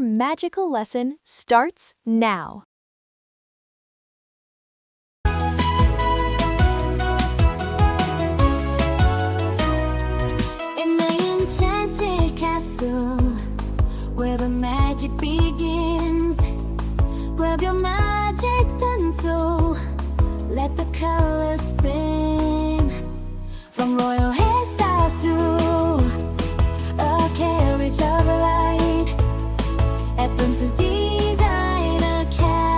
magical lesson starts now. In the enchanted castle, where the magic begins, grab your magic pencil, let the colors spin. From royal hairstyles to a carriage of light, at Princess Design Academy,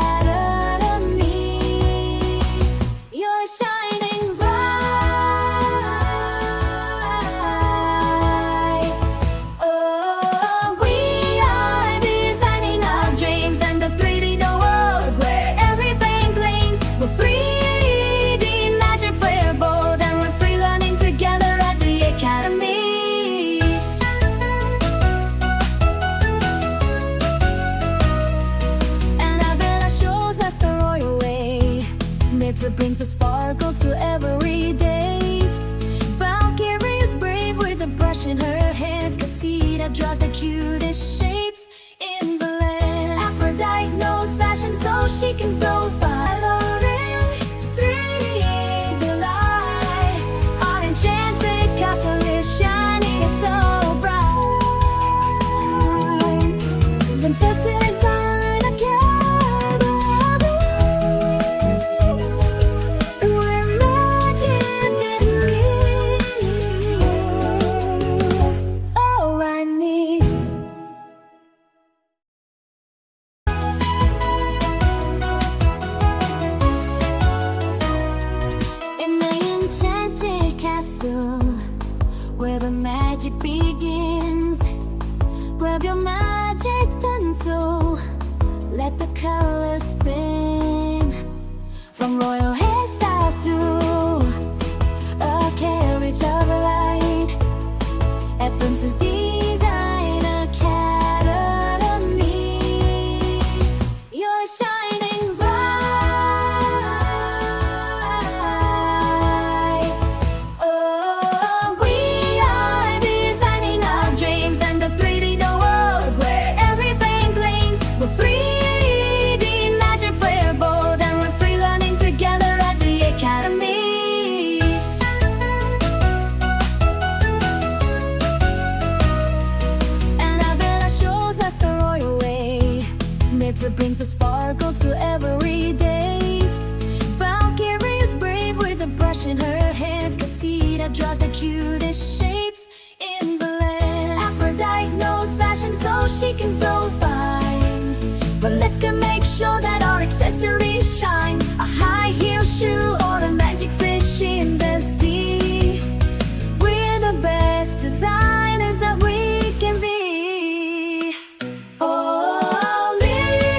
you're shining bright. Oh, we are designing our dreams and the 3D world where everything blinks. We're 3D magic, we're bold, and we're free learning together at the Academy. Annabela shows us the royal way, Mirta brings the sparkle to every day. Valkyrie is brave with a brush in her hand, Katita draws the cutest shapes in the land. Aphrodite knows fashion so she can sew fine. Lauren, 3D delight. Our enchanted castle is shining so bright. Princess Design Academy, where magic is real. Oh, I need. In the enchanted castle, where the magic begins, grab your magic pencil, let the colors spin. From royal hairstyles to a carriage of light, at Princess Design Academy, you're shining bright. Oh, we are designing our dreams and the 3D world where everything blinks. We're 3D magic, we're bold, and we're free learning together at the Academy. Annabela shows us the royal way, Mirta brings the sparkle to every day. Valkyrie is brave with a brush in her hand, Katita draws the cutest shapes in the land. Aphrodite knows fashion so she can sew fine, but let's go make sure that our accessories shine. A high heel shoe or a magic fish in the sea, we're the best designers that we can be. Oh, we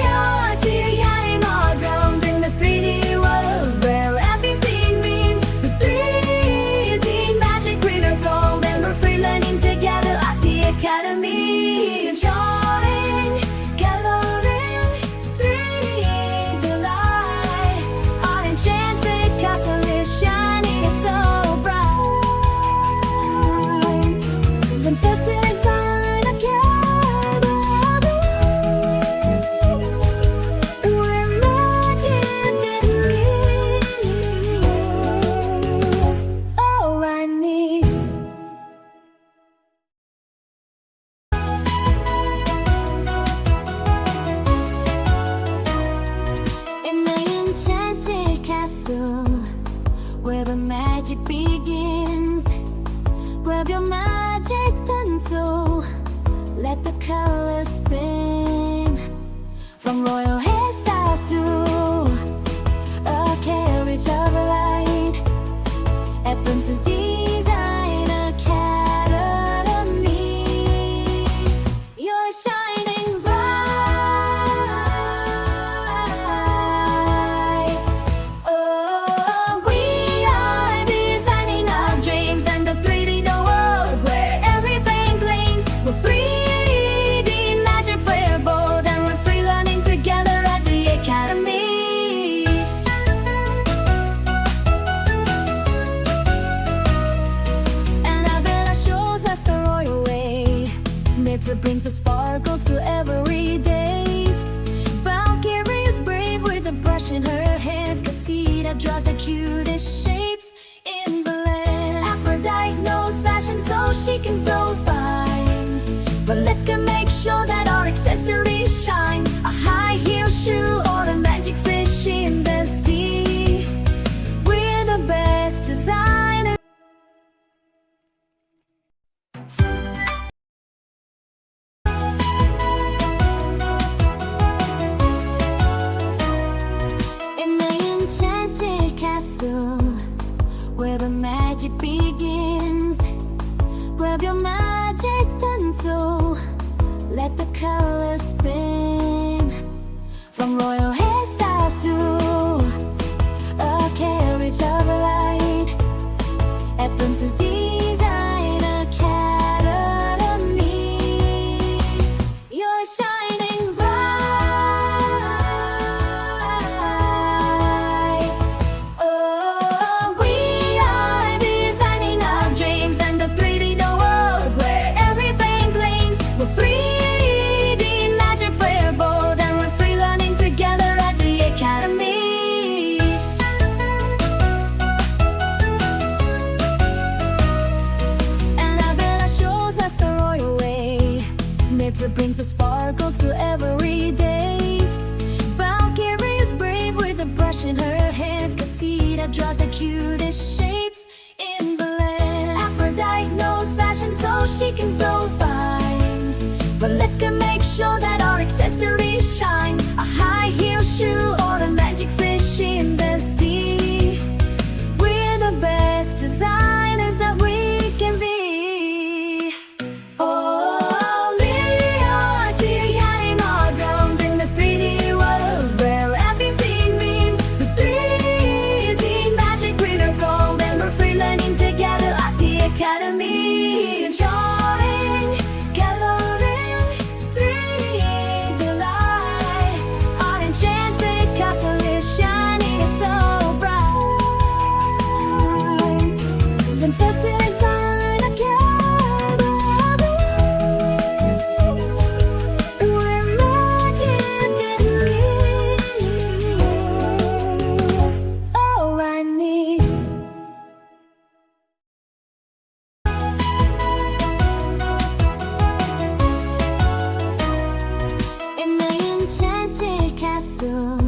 are designing our drones in the 3D world where everything means the 3D magic, glitter, gold, and we're free learning together at the Academy. Drawing, coloring, 3D delight. Our enchanted cutest shapes in the land. Aphrodite knows fashion, so she can so fine. But let's go make sure that our accessories shine. A high heel shoe or a magic fish in the sea. We're the best designers. In the enchanted castle, where the magic begins, grab your magic pencil, let the colors spin. From royal hairstyles to a carriage of light, at Princess Design Academy, you're shining bright. Oh, we are designing our dreams and the pretty new world where everything blinks. We're 3D magic, we're bold, and we're free learning together at the Academy. Annabela shows us the royal way, Myrtle brings the sparkle to every day. Valkyrie is brave with a brush in her hand. Katita draws the cutest shapes in the land. Aphrodite knows fashion, so she can so fine. But let's go make sure that our accessories shine. A high heel shoe or a magic fish in the sea. We're the best designers that we can be. Oh, we are designing our drones in the 3D world where everything means the 3D magic glitter gold, and we're free learning together at the Academy. Drawing, coloring, 3D delight. Our enchanted castle is shining so bright. Princess Design Academy, where magic is real. Oh, I need. In the enchanted castle,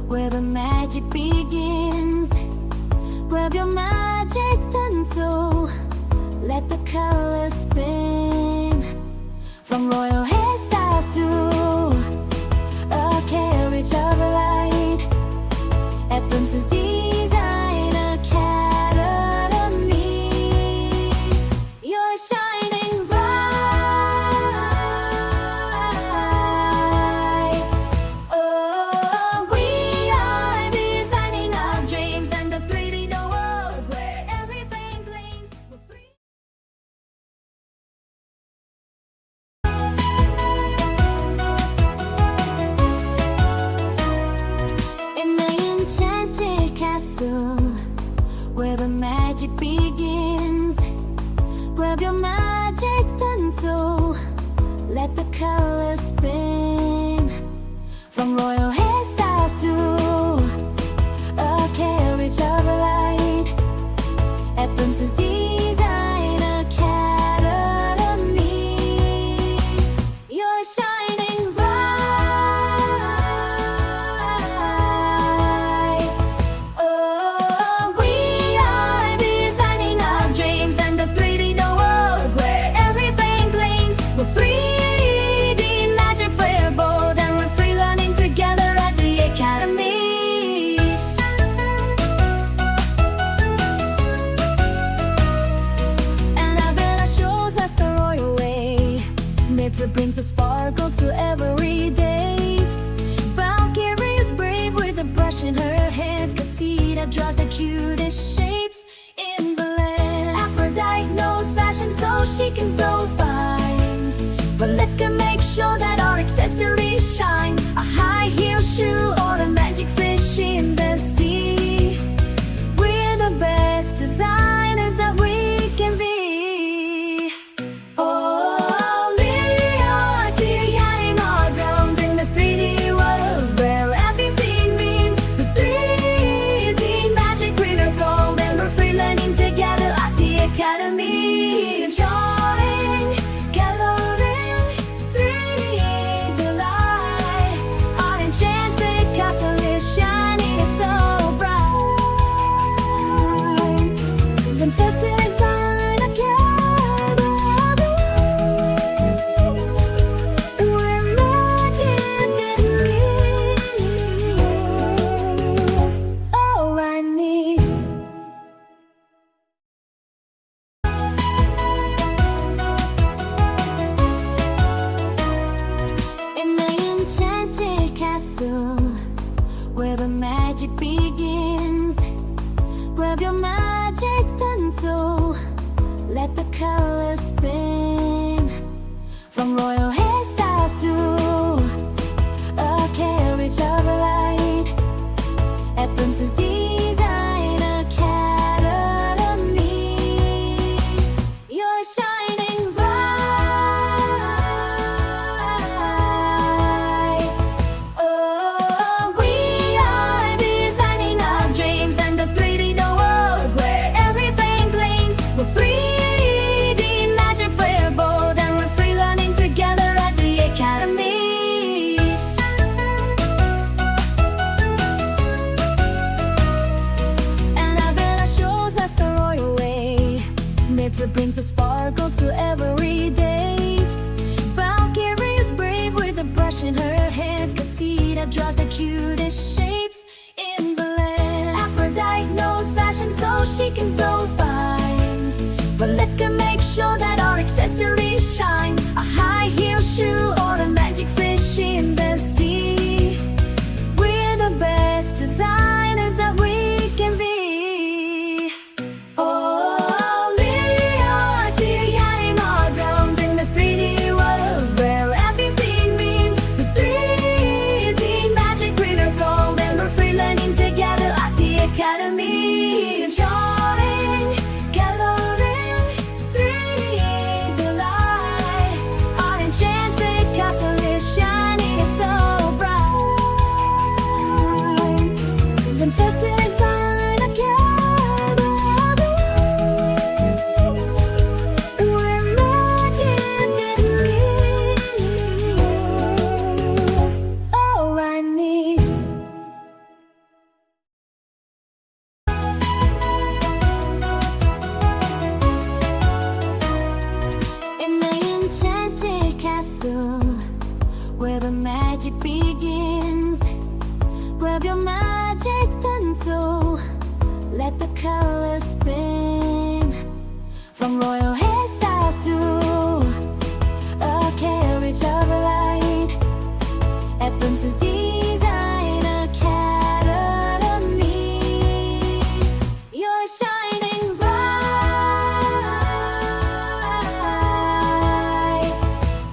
where the magic begins, grab your magic pencil, let the colors spin. From royal hairstyles to a carriage of light, at Princess Design Academy, you're shining bright. Oh, we are designing our dreams and the pretty new world where everything blinks. We're free. In the enchanted castle, where the magic begins, grab your magic pencil, let the colors spin. From royal hairstyles to a carriage of light, at Princess Design Academy, you're shining bright. Oh, we are designing our dreams and the pretty new world where everything blinks. We're 3D magic, we're bold, and we're free learning together at the Academy. Annabela shows us the royal way, Myrtle brings the sparkle to every day. Valkyrie is brave with a brush in her hand. Katita draws the cutest shapes in the land. Aphrodite knows fashion, so she can so fine. But let's go make sure that our accessories shine. A high heel shoe or a magic fish in the sea. We're the best designers that we can be. Oh, we are designing our drones in the 3D world where everything means the 3D magic. colors spin, from royal hairstyles to a carriage of light at Princess Design Academy. You're shining bright. Oh, we are designing our dreams and the 3D world where everything blinks. We're 3D magic, we're bold, and we're free learning together at the Academy. Annabela shows us the royal way. Mirta brings the sparkle to every day. Valkyrie is brave with a brush in her hand. Katita draws the cutest shapes in the land. Aphrodite knows fashion so she can sew fine. But let's go make sure that our accessories shine. A high heel shoe or a magic fish in the sea. We're the best designers that we can be. Oh, we are designing our drones in the 3D world where everything means the 3D magic. We're gold and we're free learning together at the Academy. Drawing, coloring, 3D delight. Our enchanted castle is shining so bright. Princess Design Academy, where magic is new. Oh, I need. In the enchanted castle, where the magic begins, grab your magic pencil, let the colors spin, from royal hairstyles to a carriage of light at Princess Design Academy. You're shining bright.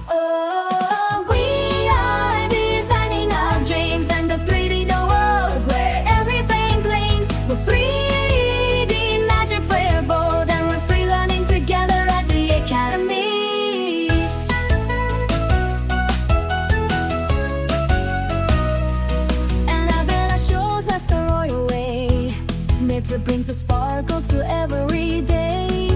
Oh, we are designing our dreams and the 3D world where everything blinks. We're 3D magic, we're bold, and we're free learning together at the Academy. Annabela shows us the royal way. Mirta brings the sparkle to every day.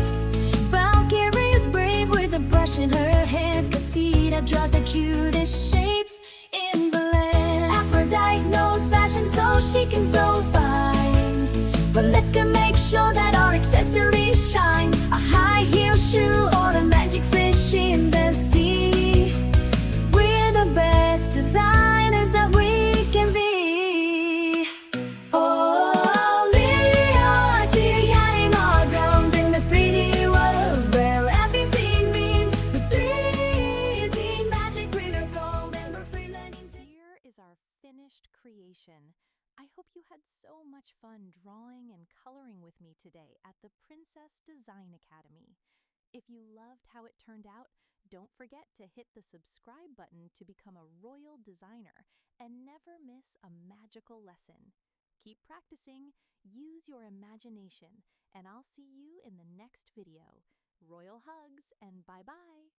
Valkyrie is brave with a brush in her hand. Katita draws the cutest shapes in the land. Aphrodite knows fashion so she can sew fine. But let's go make sure that our accessories shine. A high heel shoe or a magic fish in the sea. We're the best designers that we can be. Oh, we are designing our drones in the 3D world where everything means the 3D magic. We're gold and we're free learning to. Here is our finished creation. I hope you had so much fun drawing and coloring with me today at the Princess Design Academy. If you loved how it turned out, don't forget to hit the subscribe button to become a royal designer and never miss a magical lesson. Keep practicing, use your imagination, and I'll see you in the next video. Royal hugs and bye-bye!